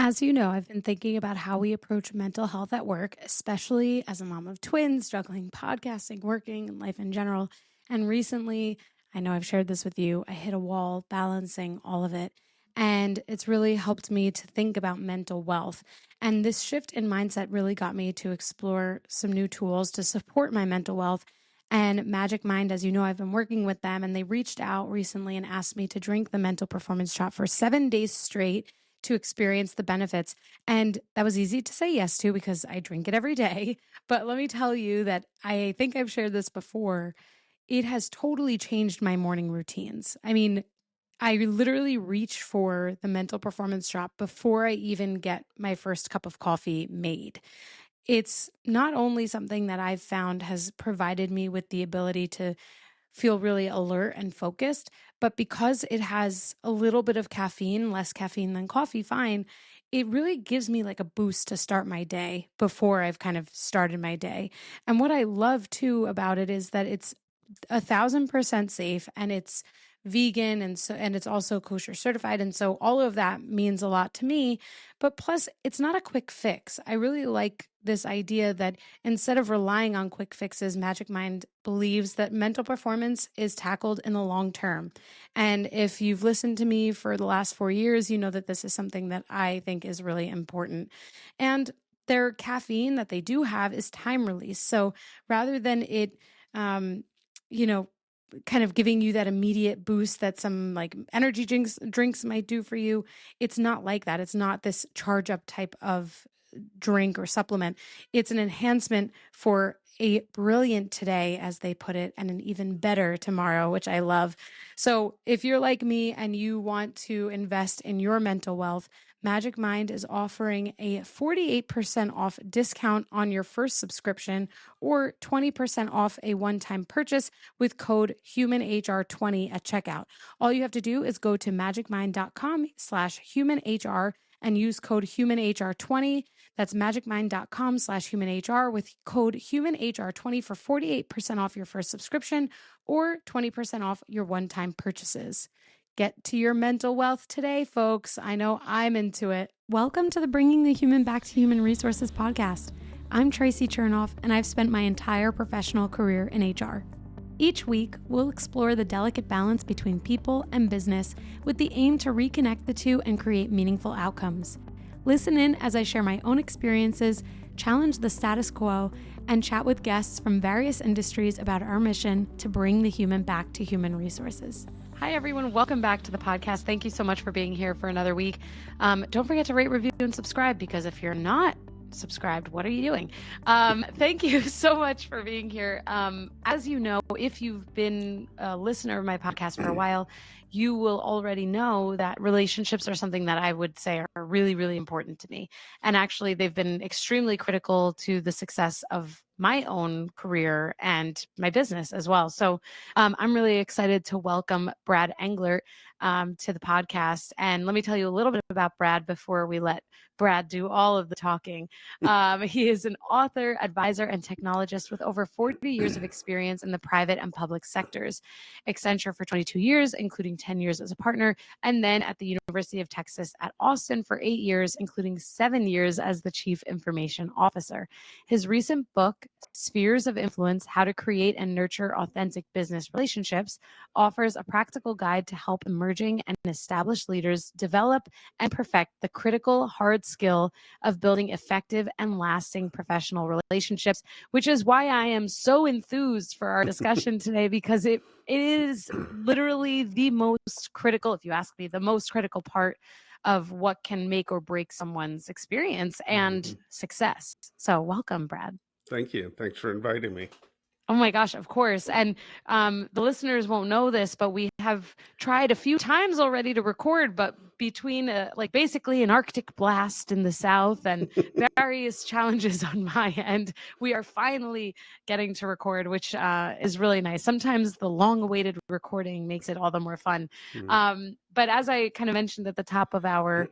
As you know, I've been thinking about how we approach mental health at work, especially as a mom of twins, juggling podcasting, working, and life in general. And recently, I know I've shared this with you, I hit a wall balancing all of it. And it's really helped me to think about mental wealth. And this shift in mindset really got me to explore some new tools to support my mental wealth. And Magic Mind, as you know, I've been working with them, and they reached out recently and asked me to drink the mental performance shot for 7 days straight to experience the benefits. And that was easy to say yes to because I drink it every day. But let me tell you that I think I've shared this before. It has totally changed my morning routines. I mean, I literally reach for the mental performance shot before I even get my first cup of coffee made. It's not only something that I've found has provided me with the ability to feel really alert and focused, but because it has a little bit of caffeine, less caffeine than coffee, fine, it really gives me like a boost to start my day before I've kind of started my day. And what I love too about it is that it's 1,000% safe, and it's vegan, and it's also kosher certified, and so all of that means a lot to me. But plus, it's not a quick fix. I really like this idea that instead of relying on quick fixes, Magic Mind believes that mental performance is tackled in the long term. And if you've listened to me for the last 4 years, you know that this is something that I think is really important. And their caffeine that they do have is time release. So rather than it, um, you know, kind of giving you that immediate boost that some like energy drinks might do for you, it's not like that. It's not this charge up type of drink or supplement. It's an enhancement for a brilliant today, as they put it, and an even better tomorrow, which I love. So if you're like me and you want to invest in your mental wealth, Magic Mind is offering a 48% off discount on your first subscription, or 20% off a one-time purchase with code HUMANHR20 at checkout. All you have to do is go to magicmind.com/humanhr and use code HUMANHR20. That's magicmind.com/humanhr with code HUMANHR20 for 48% off your first subscription or 20% off your one-time purchases. Get to your mental wealth today, folks. I know I'm into it. Welcome to the Bringing the Human Back to Human Resources podcast. I'm Traci Chernoff, and I've spent my entire professional career in HR. Each week, we'll explore the delicate balance between people and business with the aim to reconnect the two and create meaningful outcomes. Listen in as I share my own experiences, challenge the status quo, and chat with guests from various industries about our mission to bring the human back to human resources. Hi, everyone. Welcome back to the podcast. Thank you so much for being here for another week. Don't forget to rate, review, and subscribe, because if you're not subscribed, what are you doing? Thank you so much for being here. As you know, if you've been a listener of my podcast for a while, you will already know that relationships are something that I would say are really, really important to me. And actually, they've been extremely critical to the success of my own career and my business as well. So I'm really excited to welcome Brad Englert to the podcast. And let me tell you a little bit about Brad before we let Brad do all of the talking. He is an author, advisor, and technologist with over 40 years of experience in the private and public sectors. Accenture for 22 years, including 10 years as a partner, and then at the University of Texas at Austin for 8 years, including 7 years as the Chief Information Officer. His recent book, Spheres of Influence: How to Create and Nurture Authentic Business Relationships, offers a practical guide to help emerging and established leaders develop and perfect the critical hard skill of building effective and lasting professional relationships, which is why I am so enthused for our discussion today, because it is literally the most critical, if you ask me, the most critical part of what can make or break someone's experience and success. So welcome, Brad. Thank you. Thanks for inviting me. Oh my gosh, of course. And the listeners won't know this, but we have tried a few times already to record, but between like basically an Arctic blast in the south and various challenges on my end, we are finally getting to record, which is really nice. Sometimes the long-awaited recording makes it all the more fun. But as I kind of mentioned at the top of our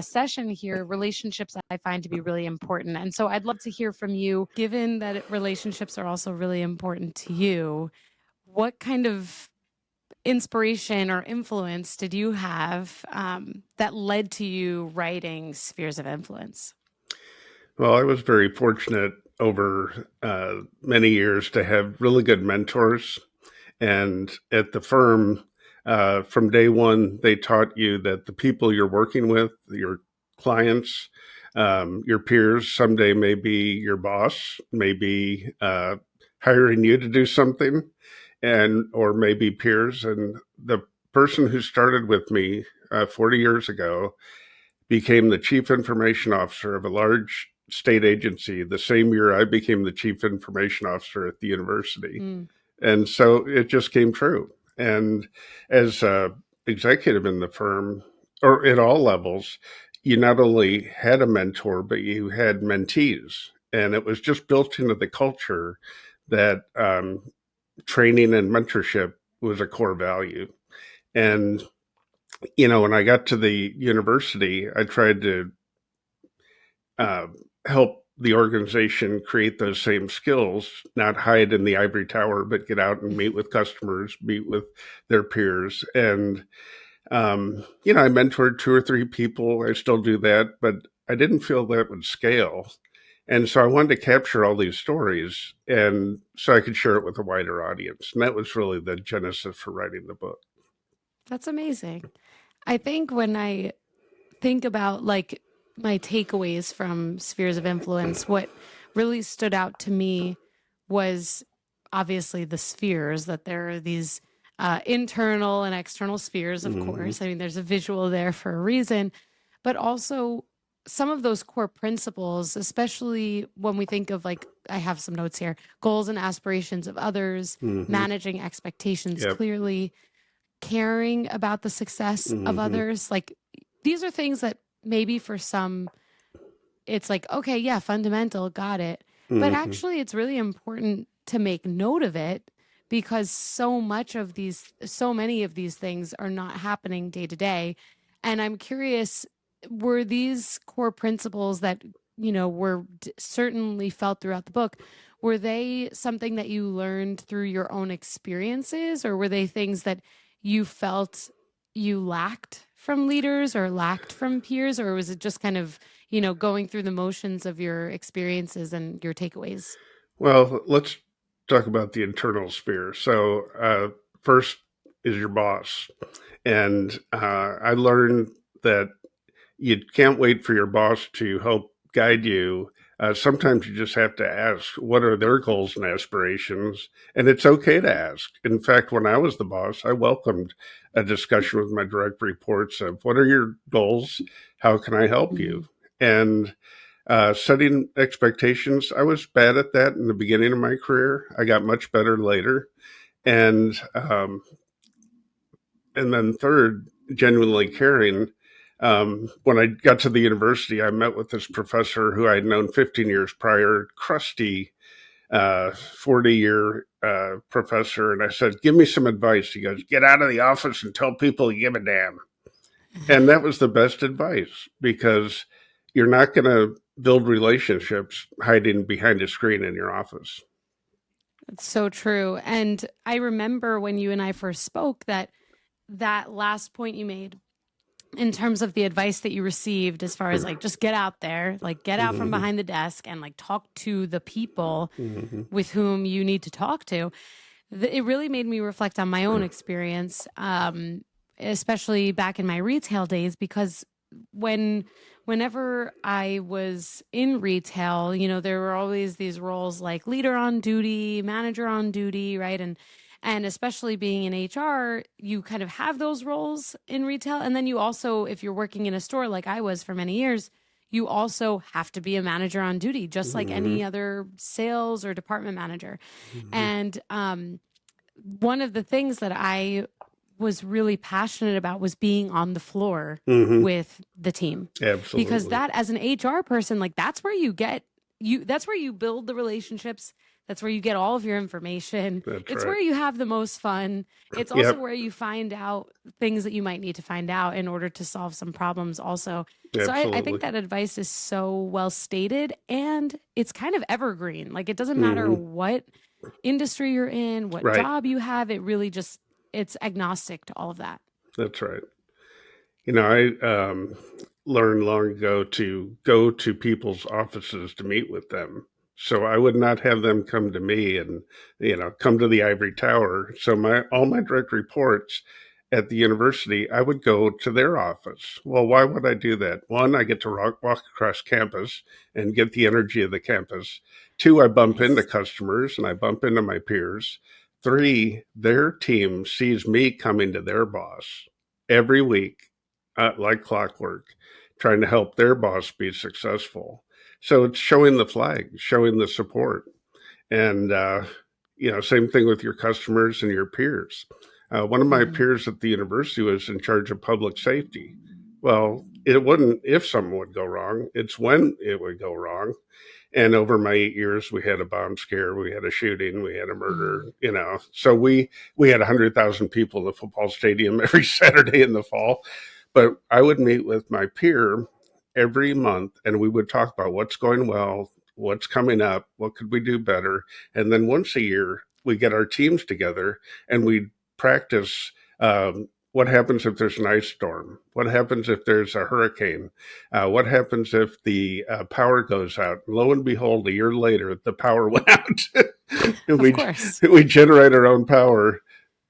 session here, relationships I find to be really important. And so I'd love to hear from you, given that relationships are also really important to you. What kind of inspiration or influence did you have that led to you writing Spheres of Influence? Well, I was very fortunate over many years to have really good mentors. And at the firm, from day one, they taught you that the people you're working with, your clients, your peers, someday may be your boss, maybe hiring you to do something, and or maybe peers. And the person who started with me 40 years ago became the chief information officer of a large state agency the same year I became the chief information officer at the university. Mm. And so it just came true. And as a executive in the firm, or at all levels, you not only had a mentor, but you had mentees. And it was just built into the culture that training and mentorship was a core value. And, when I got to the university, I tried to uh, help the organization create those same skills, not hide in the ivory tower, but get out and meet with customers, meet with their peers. And, I mentored 2 or 3 people. I still do that, but I didn't feel that would scale. And so I wanted to capture all these stories and so I could share it with a wider audience. And that was really the genesis for writing the book. That's amazing. I think when I think about like my takeaways from Spheres of Influence, what really stood out to me was obviously the spheres, that there are these internal and external spheres, of Mm-hmm. course. I mean, there's a visual there for a reason, but also some of those core principles, especially when we think of, like, I have some notes here: goals and aspirations of others, Mm-hmm. managing expectations Yep. clearly, caring about the success of Mm-hmm. others. Like, these are things that maybe for some it's like, okay, yeah, fundamental, got it. But Mm-hmm. actually, it's really important to make note of it, because so many of these things are not happening day to day. And I'm curious, were these core principles that, were certainly felt throughout the book, were they something that you learned through your own experiences, or were they things that you felt you lacked from leaders or lacked from peers, or was it just kind of, going through the motions of your experiences and your takeaways? Well, let's talk about the internal sphere. So, first is your boss. And I learned that you can't wait for your boss to help guide you. Sometimes you just have to ask, what are their goals and aspirations? And it's okay to ask. In fact, when I was the boss, I welcomed a discussion with my direct reports of, what are your goals? How can I help you? Mm. And setting expectations, I was bad at that in the beginning of my career. I got much better later. And and then third, genuinely caring. When I got to the university, I met with this professor who I had known 15 years prior, crusty 40-year professor. And I said, give me some advice. He goes, get out of the office and tell people you give a damn. And that was the best advice, because you're not going to build relationships hiding behind a screen in your office. It's so true. And I remember when you and I first spoke, that last point you made in terms of the advice that you received, as far as like, just get out there, like get out from Mm-hmm. behind the desk and like talk to the people Mm-hmm. with whom you need to talk to. It really made me reflect on my own experience, especially back in my retail days, because when whenever I was in retail, there were always these roles like leader on duty, manager on duty, right? And especially being in HR, you kind of have those roles in retail. And then you also, if you're working in a store like I was for many years, you also have to be a manager on duty, just like Mm-hmm. any other sales or department manager. Mm-hmm. And one of the things that I was really passionate about was being on the floor Mm-hmm. with the team, because Absolutely. that, as an HR person, like, that's where you build the relationships. That's where you get all of your information. That's It's right. where you have the most fun. It's also Yep. where you find out things that you might need to find out in order to solve some problems also. So I think Absolutely. that advice is so well stated, and it's kind of evergreen. Like, it doesn't matter Mm-hmm. what industry you're in, what Right. job you have, it really just it's agnostic to all of that. That's right. I learned long ago to go to people's offices to meet with them. So I would not have them come to me and, come to the ivory tower. So all my direct reports at the university, I would go to their office. Well, why would I do that? One, I get to walk across campus and get the energy of the campus. Two, I bump into Nice. customers and I bump into my peers. Three, their team sees me coming to their boss every week, like clockwork, trying to help their boss be successful. So it's showing the flag, showing the support. And, same thing with your customers and your peers. One of my Mm-hmm. peers at the university was in charge of public safety. Well, it wouldn't if something would go wrong, it's when it would go wrong. And over my 8 years, we had a bomb scare, we had a shooting, we had a murder. Mm. So we had 100,000 people in the football stadium every Saturday in the fall. But I would meet with my peer every month, and we would talk about what's going well, what's coming up, what could we do better, and then once a year we get our teams together and we practice. What happens if there's an ice storm? What happens if there's a hurricane? What happens if the power goes out? Lo and behold, a year later, the power went out. and Of we course. we generate our own power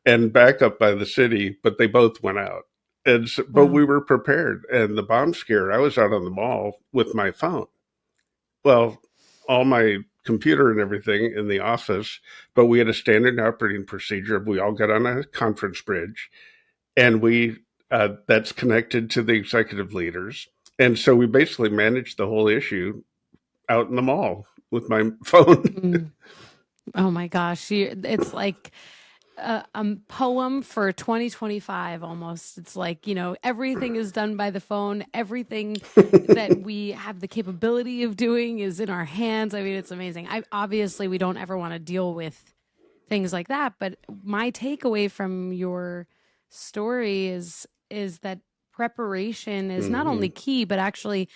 and backup by the city, but they both went out. But Wow. we were prepared. And the bomb scare, I was out on the mall with my phone. Well, all my computer and everything in the office, but we had a standard operating procedure. We all got on a conference bridge, and that's connected to the executive leaders. And so we basically managed the whole issue out in the mall with my phone. Mm. Oh my gosh. It's like a poem for 2025 almost. It's like, everything is done by the phone. Everything that we have the capability of doing is in our hands. I mean, it's amazing. Obviously we don't ever want to deal with things like that, but my takeaway from your story is that preparation is not only Mm-hmm. key, but actually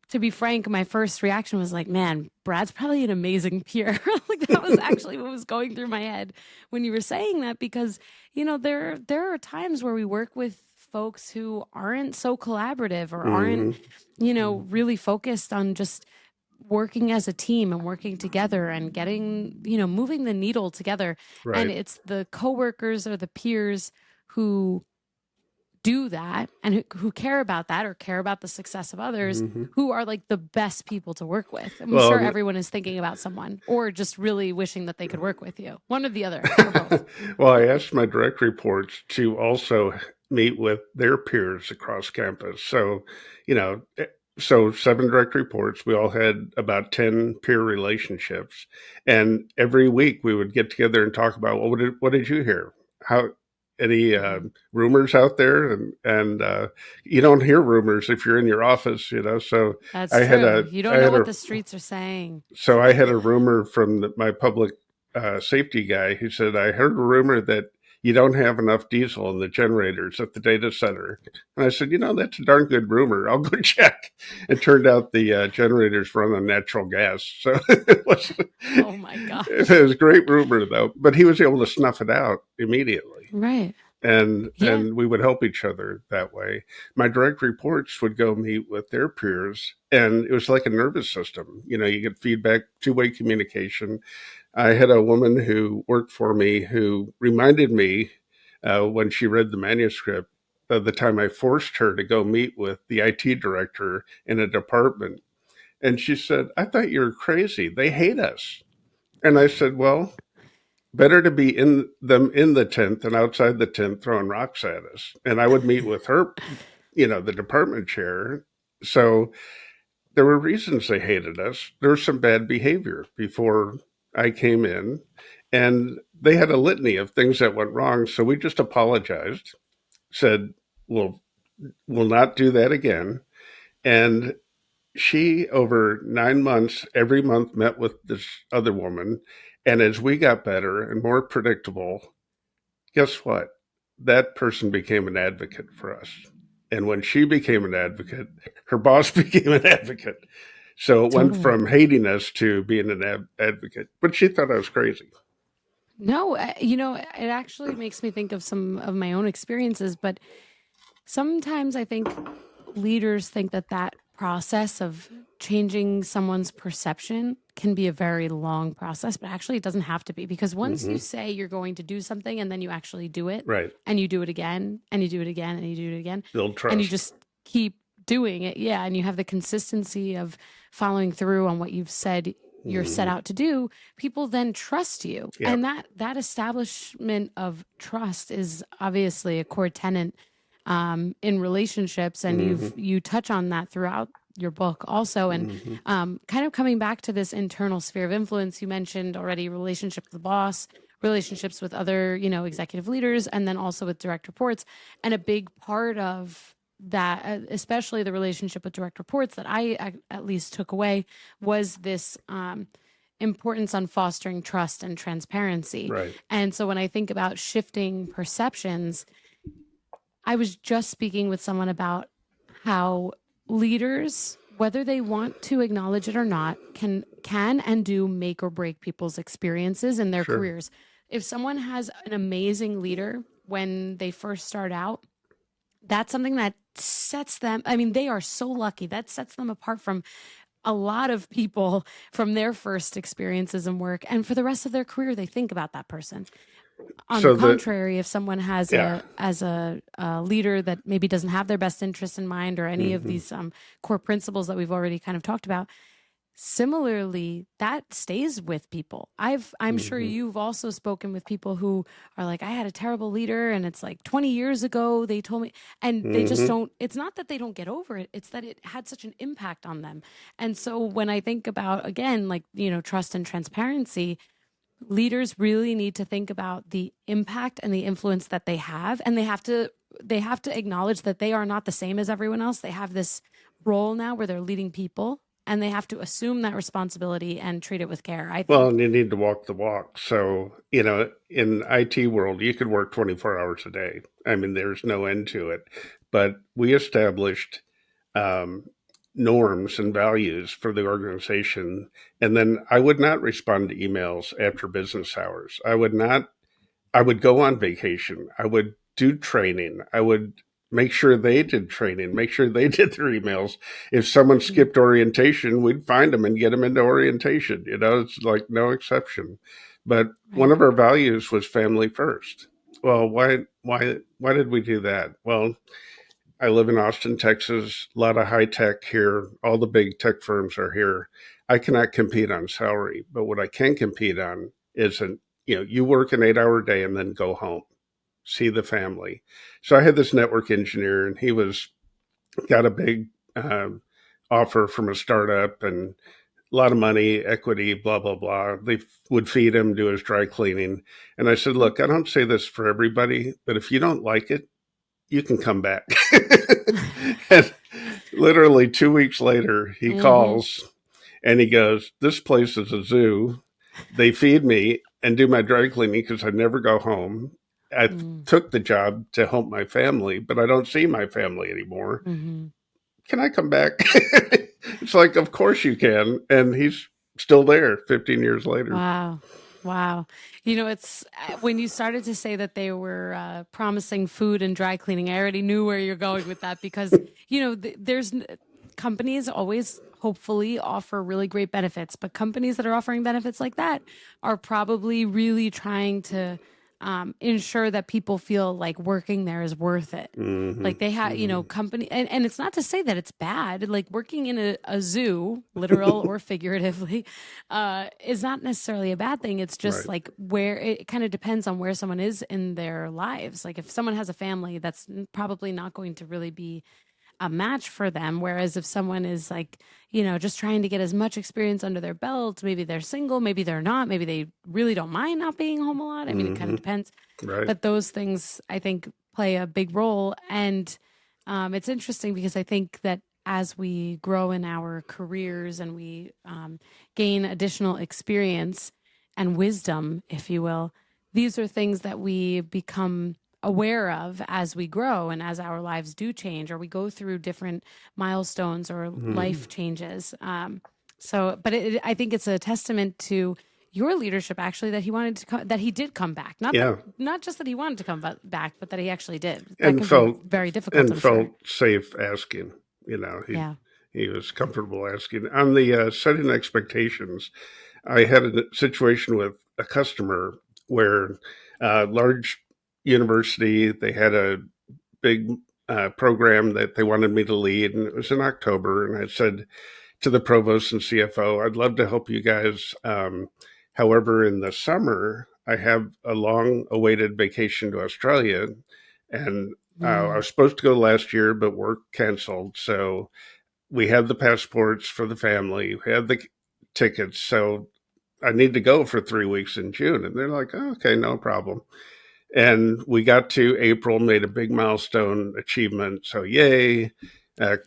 to be frank, my first reaction was like, man, Brad's probably an amazing peer. Like that was actually what was going through my head when you were saying that, because, there are times where we work with folks who aren't so collaborative or aren't, Mm-hmm. really focused on just working as a team and working together and getting, moving the needle together. And Right. it's the coworkers or the peers who do that and who care about that or care about the success of others, Mm-hmm. who are like the best people to work with. I'm sure Well, everyone is thinking about someone or just really wishing that they could work with you. One or the other or both. well, I asked my direct reports to also meet with their peers across campus. So, you know, eh, so 7 direct reports. We all had about 10 peer relationships, and every week we would get together and talk about, well, what did you hear? How any Mhm. rumors out there? And you don't hear rumors if you're in your office, So That's I had true. a You don't I know had what a the streets are saying. so I had a rumor from my public safety guy who said, I heard a rumor that you don't have enough diesel in the generators at the data center. And I said, that's a darn good rumor. I'll go check. It turned out the generators run on natural gas. So Oh my it gosh. was a great rumor, though. But he was able to snuff it out immediately. Right. And Yeah. we would help each other that way. My direct reports would go meet with their peers, and it was like a nervous system. You get feedback, two-way communication. I had a woman who worked for me who reminded me when she read the manuscript of the time I forced her to go meet with the IT director in a department. And she said, I thought you were crazy. They hate us. And I said, well, better to be in the tent than outside the tent throwing rocks at us. And I would meet with her, the department chair. So there were reasons they hated us. There was some bad behavior before I came in, and they had a litany of things that went wrong. So we just apologized, said, we'll not do that again. And she, over 9 months, every month met with this other woman. And as we got better and more predictable, guess what? That person became an advocate for us. And when she became an advocate, her boss became an advocate. So it went Totally. from hating us to being an advocate. But she thought I was crazy. No, it actually makes me think of some of my own experiences, but sometimes I think leaders think that that process of changing someone's perception can be a very long process, but actually it doesn't have to be, because once you Hmm. say you're going to do something and then you actually do it Right. and you do it again and you do it again and you do it again Build and you trust. just keep doing it. Yeah. And you have the consistency of following through on what you've said you're set Hmm. out to do, people then trust you. Yeah. And that establishment of trust is obviously a core tenet in relationships, and Hmm. you touch on that throughout your book also. And Hmm. kind of coming back to this internal sphere of influence, you mentioned already relationship with the boss, relationships with other executive leaders, and then also with direct reports. And a big part of that, especially the relationship with direct reports, that I at least took away was this importance on fostering trust and transparency. Right. And so when I think about shifting perceptions, I was just speaking with someone about how leaders, whether they want to acknowledge it or not, can and do make or break people's experiences in their Sure. careers. If someone has an amazing leader when they first start out, that's something that sets them, I mean, they are so lucky. That sets them apart from a lot of people from their first experiences in work. And for the rest of their career, they think about that person. On the So the contrary, if someone has yeah. a leader that maybe doesn't have their best interest in mind, or any of Hmm. these core principles that we've already kind of talked about, similarly, that stays with people. I'm sure Hmm. you've also spoken with people who are like, I had a terrible leader and it's like 20 years ago they told me, and they just Hmm. don't, it's not that they don't get over it, it's that it had such an impact on them. And so when I think about, again, like, trust and transparency, leaders really need to think about the impact and the influence that they have, and they have to acknowledge that they are not the same as everyone else. They have this role now where they're leading people, and they have to assume that responsibility and treat it with care, I Well, think. and you need to walk the walk. So, in IT world, you could work 24 hours a day. I mean, there's no end to it. But we established um, norms and values for the organization. And then I would not respond to emails after business hours. I would go on vacation. I would do training. I would make sure they did training, make sure they did their emails. If someone Mhm. skipped orientation, we'd find them and get them into orientation. It's like no exception. But one Right. of our values was family first. Well, why did we do that? Well, I live in Austin, Texas. A lot of high tech here. All the big tech firms are here. I cannot compete on salary, but what I can compete on is you work an 8 hour day and then go home, see the family. So I had this network engineer, and he was got a big offer from a startup and a lot of money, equity, blah blah blah. They would feed him, do his dry cleaning, and I said, "Look, I don't say this for everybody, but if you don't like it, you can come back." And literally 2 weeks later, he Mm-hmm. calls and he goes, "This place is a zoo. They feed me and do my dry cleaning because I never go home. I Mm-hmm. took the job to help my family, but I don't see my family anymore. Mm-hmm. Can I come back?" It's like, of course you can. And he's still there 15 years later. Wow. Wow. It's when you started to say that they were promising food and dry cleaning, I already knew where you're going with that, because, companies always hopefully offer really great benefits, but companies that are offering benefits like that are probably really trying to ensure that people feel like working there is worth it. Mm-hmm. Like they have, Mm-hmm. company, and it's not to say that it's bad. Like working in a zoo, literal or figuratively, is not necessarily a bad thing. It's just Right. like where it kind of depends on where someone is in their lives. Like if someone has a family, that's probably not going to really be a match for them. Whereas if someone is like, just trying to get as much experience under their belt, maybe they're single, maybe they're not, maybe they really don't mind not being home a lot. I mean, it kind Mm-hmm. of depends. Right. But those things, I think, play a big role. And it's interesting because I think that as we grow in our careers and we gain additional experience and wisdom, if you will, these are things that we become aware of as we grow and as our lives do change, or we go through different milestones or Mm-hmm. life changes. But I think it's a testament to your leadership actually that he wanted to that he did come back. Yeah, Not just that he wanted to come back, but that he actually did. That and can be felt very difficult, and I'm sure. felt safe asking. You know, Yeah. he was comfortable asking. On the setting expectations, I had a situation with a customer where large university, they had a big program that they wanted me to lead, and it was in October. And I said to the provost and CFO, I'd love to help you guys. However, in the summer, I have a long awaited vacation to Australia, and I Mm. was supposed to go last year, but work canceled. So we had the passports for the family, we had the tickets. So I need to go for 3 weeks in June. And they're like, oh, okay, no problem. And we got to April, made a big milestone achievement. So yay. Uh,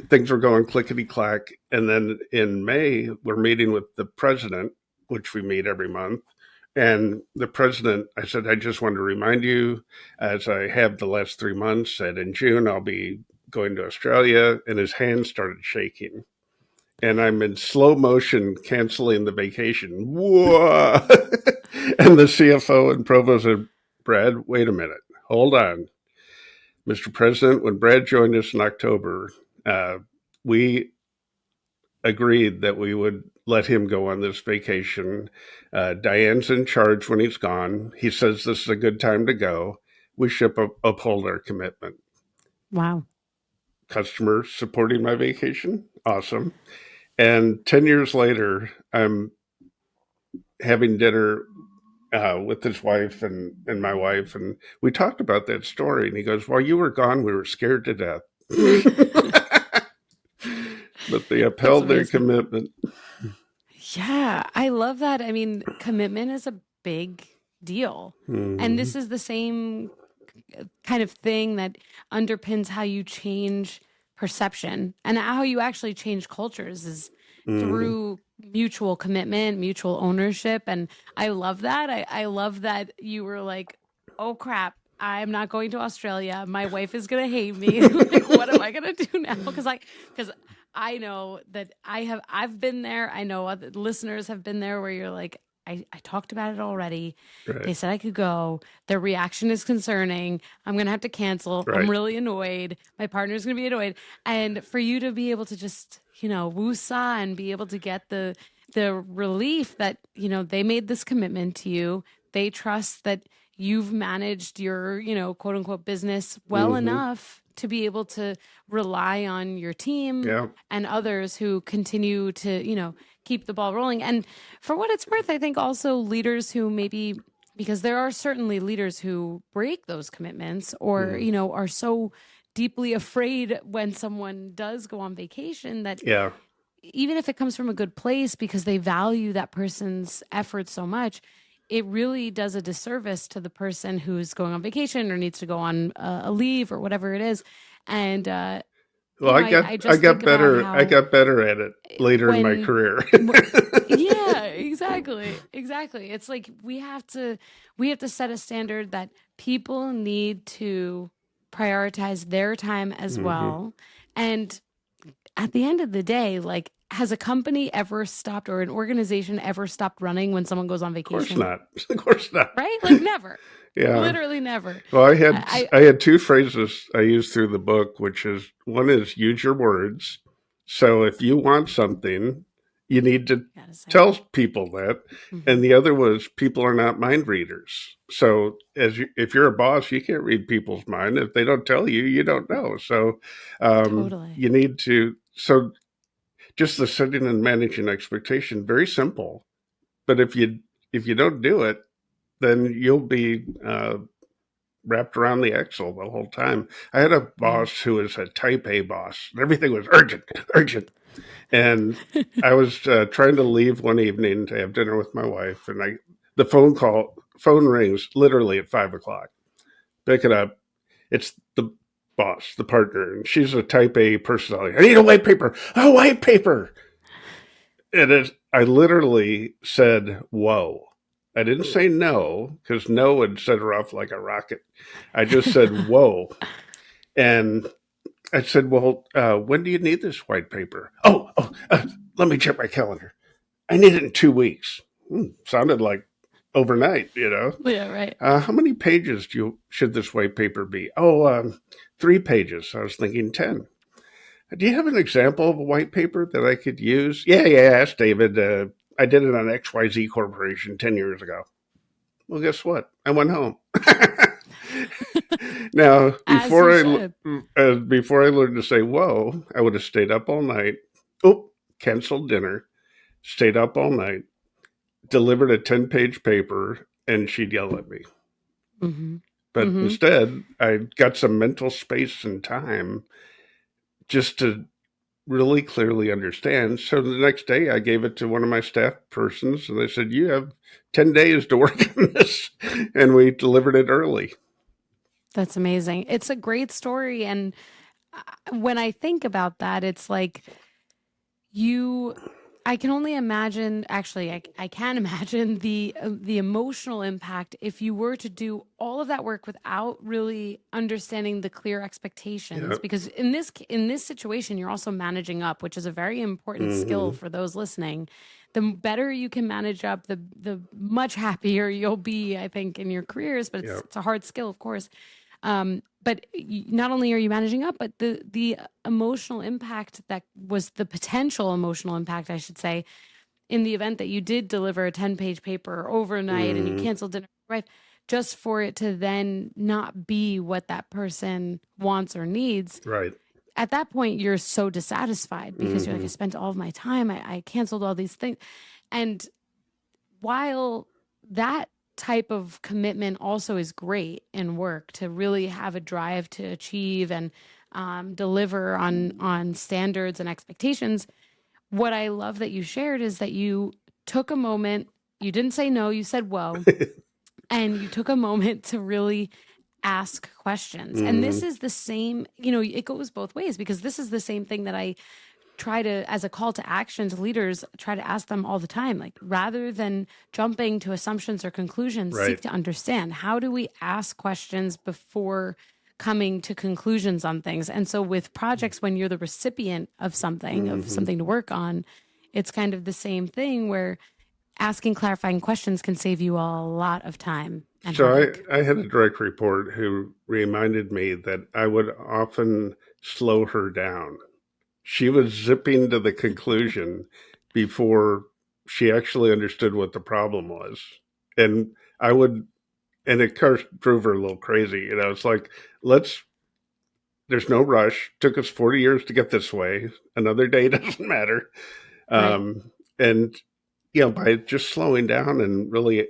Things were going clickety clack. And then in May, we're meeting with the president, which we meet every month. And the president, I said, I just want to remind you, as I have the last 3 months, that in June I'll be going to Australia. And his hand started shaking. And I'm in slow motion canceling the vacation. Whoa. And the CFO and provost said, Brad, wait a minute. Hold on. Mr. President, when Brad joined us in October, we agreed that we would let him go on this vacation. Diane's in charge when he's gone. He says this is a good time to go. We should uphold our commitment. Wow. Customers supporting my vacation? Awesome. And 10 years later, I'm having dinner with his wife and my wife, and we talked about that story. And he goes, "While you were gone, we were scared to death." But they That's upheld their amazing. commitment. Yeah, I love that. I mean, commitment is a big deal. And Mm-hmm. this is the same kind of thing that underpins how you change perception and how you actually change cultures is Mm-hmm. through mutual commitment, mutual ownership. And I love that. I love that you were like, oh crap, I'm not going to Australia. My wife is going to hate me. Like, what am I going to do now? Because I know that I've been there. I know other listeners have been there where you're like, I talked about it already. Right, They said I could go. Their reaction is concerning. I'm going to have to cancel. I'm right. really annoyed. My partner's going to be annoyed. And for you to be able to just, woosah and be able to get the relief that, they made this commitment to you. They trust that you've managed your, quote unquote business well Mm-hmm. enough to be able to rely on your team Yeah, and others who continue to, keep the ball rolling. And for what it's worth, I think also leaders who maybe because there are certainly leaders who break those commitments or, mm, are so deeply afraid when someone does go on vacation that yeah. even if it comes from a good place because they value that person's effort so much, it really does a disservice to the person who's going on vacation or needs to go on a leave or whatever it is. And, Well, I I just think got about better. I how got better at it later in my when career. yeah, exactly. It's like we have to set a standard that people need to prioritize their time as Mm-hmm. well. And at the end of the day, like, has a company ever stopped or an organization ever stopped running when someone goes on Of course vacation? not. Of course not. Right? Like, never. Yeah. Literally never. Well, I I had two phrases I used through the book, which is one is use your words. So if you want something, you need to gotta say tell it. people that. Hmm. And the other was people are not mind readers. So if you're a boss, you can't read people's mind. If they don't tell you, you don't know. So Totally. you need to. So just the setting and managing expectation, very simple. But if you don't do it, then you'll be wrapped around the axle the whole time. I had a Yeah. boss who was a type A boss. Everything was urgent, urgent. And I was trying to leave one evening to have dinner with my wife, and the phone rings literally at 5 o'clock. Pick it up. It's the boss, the partner, and she's a type A personality. I need a white paper. A white paper. I literally said, "Whoa." I didn't say no because no would set her off like a rocket. I just said, "Whoa." And I said, "Well, when do you need this white paper?" Let me check my calendar. I need it in 2 weeks. Sounded like overnight, you know. Yeah, right. How many pages should this white paper be? Oh, 3 pages. I was thinking 10. Do you have an example of a white paper that I could use? Yeah, yeah, ask David. I did it on XYZ Corporation 10 years ago. Well, guess what? I went home. Now, As you should. before I learned to say whoa, I would have stayed up all night. Oh, canceled dinner. Stayed up all night. Delivered a 10-page paper, and she'd yell at me. Mm-hmm. But Mm-hmm. instead, I got some mental space and time just to really clearly understand. So the next day, I gave it to one of my staff persons, and they said, "You have 10 days to work on this," and we delivered it early. That's amazing. It's a great story. And when I think about that, it's like you, I can only imagine, actually, I can imagine the emotional impact if you were to do all of that work without really understanding the clear expectations. Yeah. Because in this situation, you're also managing up, which is a very important skill Mm-hmm. for those listening. The better you can manage up, the much happier you'll be, I think, in your careers. But it's Yeah. it's a hard skill, of course. But not only are you managing up, but the emotional impact, that was the potential emotional impact, I should say, in the event that you did deliver a 10-page paper overnight and you Mm-hmm. canceled dinner, right? Just for it to then not be what that person wants or needs. Right. At that point, you're so dissatisfied because you're like, I Mm-hmm. spent all of my time, I canceled all these things. And while that type of commitment also is great in work, to really have a drive to achieve and deliver on standards and expectations, what I love that you shared is that you took a moment, you didn't say no, you said whoa, and you took a moment to really ask questions. And Mm-hmm. this is the same, it goes both ways, because this is the same thing that I try to, as a call to action to leaders, try to ask them all the time. Like, rather than jumping to assumptions or conclusions, seek Right. to understand, how do we ask questions before coming to conclusions on things. And so with projects, when you're the recipient of Mm-hmm. something to work on, it's kind of the same thing, where asking clarifying questions can save you a lot of time and So heartache. I had a direct report who reminded me that I would often slow her down. She was zipping to the conclusion before she actually understood what the problem was. And I would, and it drove her a little crazy. You know, it's like, let's, there's no rush. Took us 40 years to get this way. Another day doesn't matter. Right. And, by just slowing down and really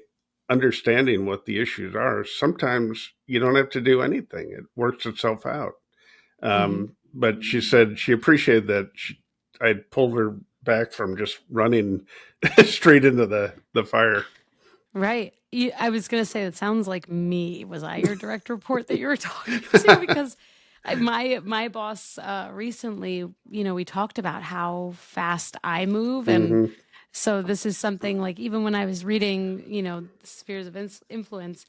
understanding what the issues are, sometimes you don't have to do anything. It works itself out. Mm-hmm. But she said she appreciated that I pulled her back from just running straight into the fire. Right. I was going to say, it sounds like me. Was I your direct report that you were talking to? Because my boss recently, we talked about how fast I move. And Mm-hmm. so this is something, like, even when I was reading, the spheres of influence,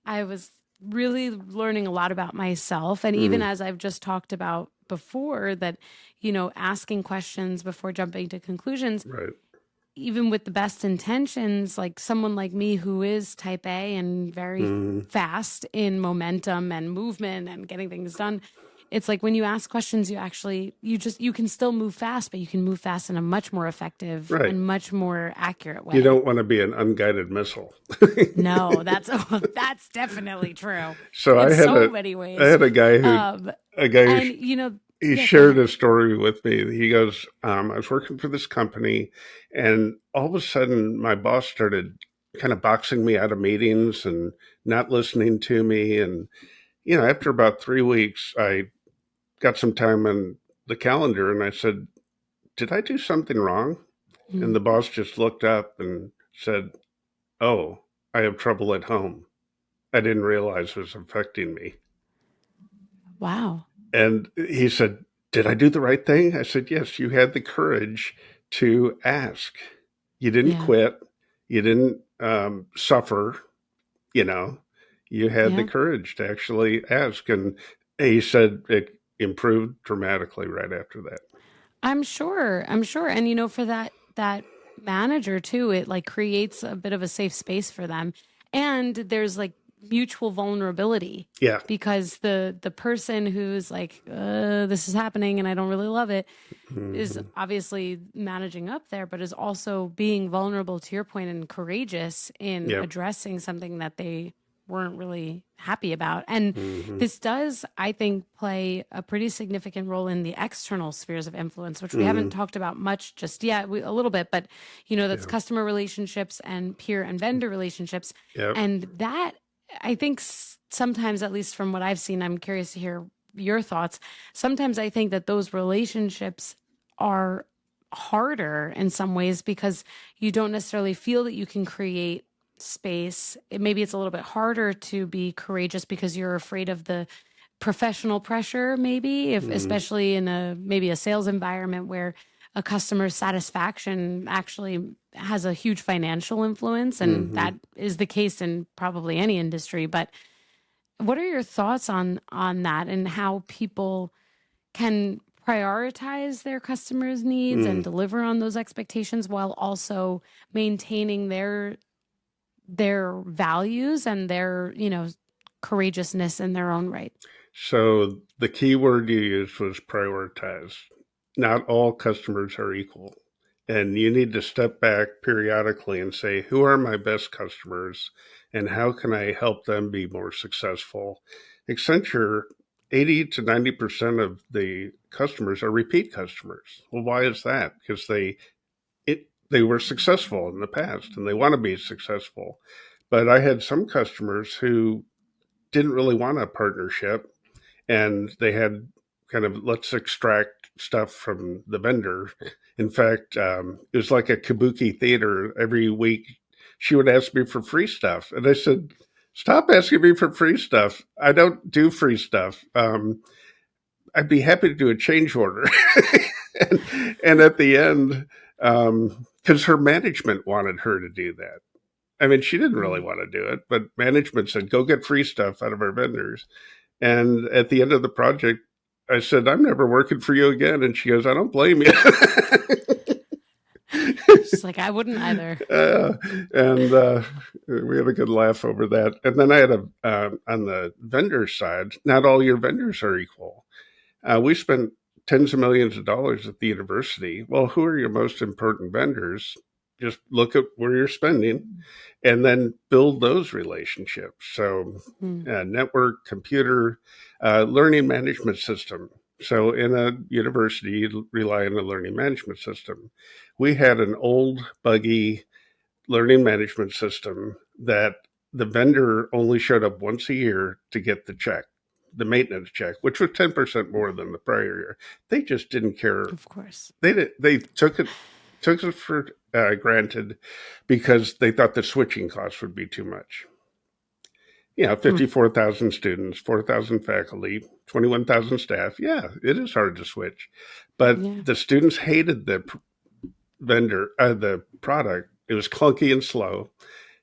I was really learning a lot about myself. And even Mm-hmm. as I've just talked about before, that, asking questions before jumping to conclusions, Right. even with the best intentions, like someone like me who is type A and very Mm-hmm. fast in momentum and movement and getting things done, it's like, when you ask questions, you can still move fast, but you can move fast in a much more effective Right. and much more accurate You way. don't want to be an unguided missile. No, that's definitely true So in I had so a many I ways. had Um, a guy who and he yeah, go shared ahead. a story with me. He goes, I was working for this company, and all of a sudden, my boss started kind of boxing me out of meetings and not listening to me. And, after about 3 weeks, I got some time on the calendar and I said, "Did I do something wrong?" And Mm, the boss just looked up and said, "Oh, I have trouble at home. I didn't realize it was affecting me." wow. And he said, "Did I do the right thing?" I said, "Yes, you had the courage to ask. You didn't Yeah. quit. You didn't suffer. You know, you had the Yeah. courage to actually ask." And he said it improved dramatically right after that. I'm sure. I'm sure. And for that manager too, it like creates a bit of a safe space for them. And there's like mutual vulnerability Yeah. because the person who's like, this is happening and I don't really love it, is Hmm. obviously managing up there, but is also being vulnerable to your point and courageous in Yep. addressing something that they weren't really happy about. And Hmm. this does, I think, play a pretty significant role in the external spheres of influence, which we haven't Hmm. talked about much just yet, a little bit, but that's Yeah. customer relationships and peer and vendor relationships. Yep. And that, I think, sometimes, at least from what I've seen, I'm curious to hear your thoughts. Sometimes I think that those relationships are harder in some ways because you don't necessarily feel that you can create space. Maybe it's a little bit harder to be courageous because you're afraid of the professional pressure, maybe, if Hmm. especially in a maybe a sales environment where a customer's satisfaction actually has a huge financial influence, and Hmm. that is the case in probably any industry. But what are your thoughts on that and how people can prioritize their customers' needs and Mm. deliver on those expectations while also maintaining their values and their, courageousness in their own right? So the key word you used was prioritize. Not all customers are equal. And you need to step back periodically and say, who are my best customers and how can I help them be more successful? Accenture, 80 to 90% of the customers are repeat customers. Well, why is that? Because they were successful in the past and they want to be successful. But I had some customers who didn't really want a partnership and they had kind of let's extract stuff from the vendor. In fact, it was like a kabuki theater. Every week, she would ask me for free stuff, and I said, "Stop asking me for free stuff. I don't do free stuff. I'd be happy to do a change order." and at the end, because her management wanted her to do that. I mean, she didn't really Mm. want to do it, but management said, "Go get free stuff out of our vendors." And at the end of the project, I said, "I'm never working for you again." And she goes, "I don't blame you." She's like, I wouldn't either. uh, and we had a good laugh over that. And then I had on the vendor side, not all your vendors are equal. We spent tens of millions of dollars at the university. Well, who are your most important vendors? Just look at where you're spending and then build those relationships. So, Mm. network, computer, learning management system. So, in a university, you rely on a learning management system. We had an old, buggy learning management system that the vendor only showed up once a year to get the check, the maintenance check, which was 10% more than the prior year. They just didn't care. Of course. They took it for granted because they thought the switching costs would be too much. 54,000 students, 4,000 faculty, 21,000 staff. Yeah, it is hard to switch. But Yeah. the students hated the product. It was clunky and slow.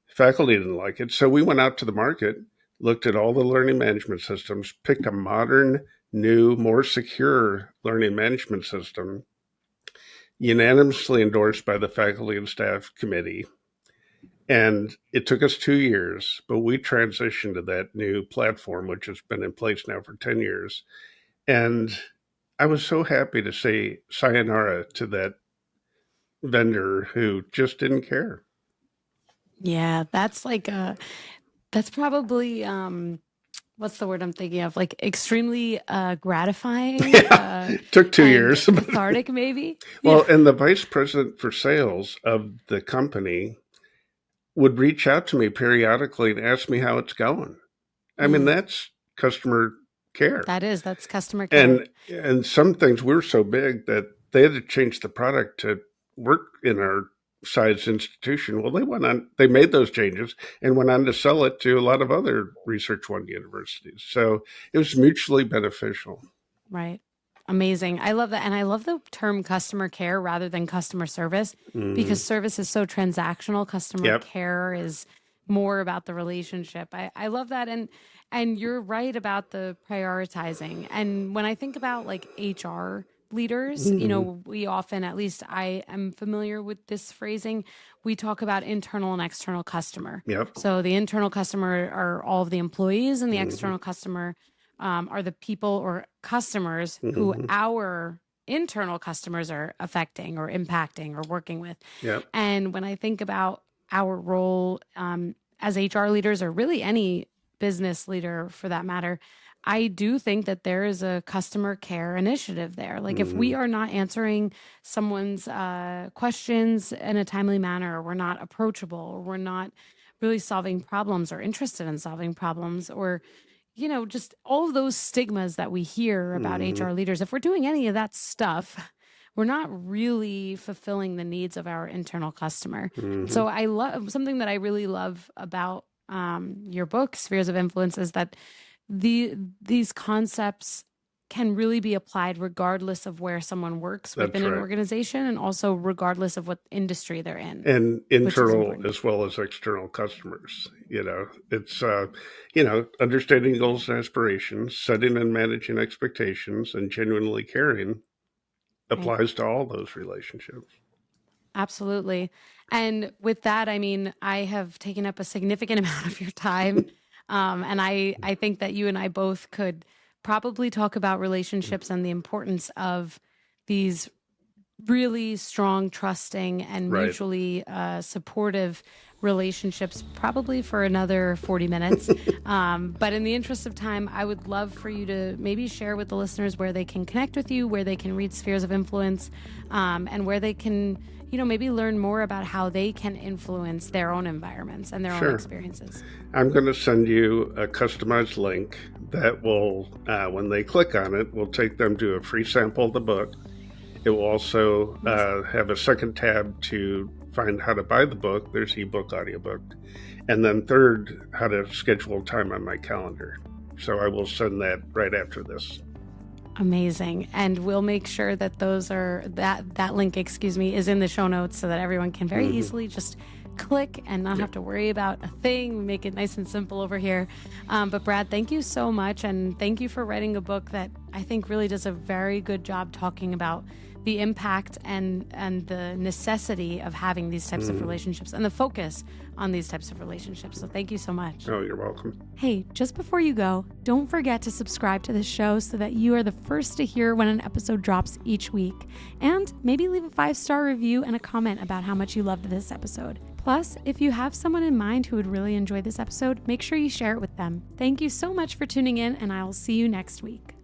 Faculty didn't like it. So we went out to the market, looked at all the learning management systems, picked a modern, new, more secure learning management system, unanimously endorsed by the faculty and staff committee. And it took us 2 years, but we transitioned to that new platform, which has been in place now for 10 years. And I was so happy to say sayonara to that vendor who just didn't care. Yeah, that's like that's probably what's the word I'm thinking of? Like extremely gratifying Yeah, it took two and years. cathartic maybe. Yeah. Well, and the vice president for sales of the company would reach out to me periodically and ask me how it's going. I mean, Mm. that's customer care. That's customer care. And some things were so big that they had to change the product to work in our size institution. Well, they made those changes and went on to sell it to a lot of other research one universities. So it was mutually beneficial. Right. Amazing. I love that. And I love the term customer care rather than customer service because Mm-hmm. service is so transactional. Customer Yep. care is more about the relationship. I love that. And you're right about the prioritizing. And when I think about like HR leaders. We often, at least I am familiar with this phrasing, we talk about internal and external customer. Yep. So the internal customer are all of the employees, and the external customer are the people or customers who our internal customers are affecting or impacting or working with. Yep. And when I think about our role as HR leaders, or really any business leader for that matter, I do think that there is a customer care initiative there. Like if we are not answering someone's questions in a timely manner, or we're not approachable, or we're not really solving problems or interested in solving problems, or just all of those stigmas that we hear about HR leaders, if we're doing any of that stuff, we're not really fulfilling the needs of our internal customer. So I love something that I really love about your book, Spheres of Influence, is that these concepts can really be applied regardless of where someone works within an organization, and also regardless of what industry they're in. And internal as well as external customers. It's, understanding goals and aspirations, setting and managing expectations, and genuinely caring applies to all those relationships. Absolutely. And with that, I have taken up a significant amount of your time. And I think that you and I both could probably talk about relationships and the importance of these really strong, trusting, and mutually supportive relationships probably for another 40 minutes. But in the interest of time, I would love for you to maybe share with the listeners where they can connect with you, where they can read Spheres of Influence, and where they can maybe learn more about how they can influence their own environments and their own experiences. I'm going to send you a customized link that will, when they click on it, will take them to a free sample of the book. It will also have a second tab to find how to buy the book. There's ebook, audiobook. And then third, how to schedule time on my calendar. So I will send that right after this. Amazing. And we'll make sure that that link, is in the show notes so that everyone can very easily just click and not have to worry about a thing. We make it nice and simple over here. But Brad, thank you so much. And thank you for writing a book that I think really does a very good job talking about the impact and the necessity of having these types of relationships and the focus on these types of relationships. So thank you so much. Oh, you're welcome. Hey, just before you go, don't forget to subscribe to this show so that you are the first to hear when an episode drops each week. And maybe leave a 5-star review and a comment about how much you loved this episode. Plus, if you have someone in mind who would really enjoy this episode, make sure you share it with them. Thank you so much for tuning in, and I will see you next week.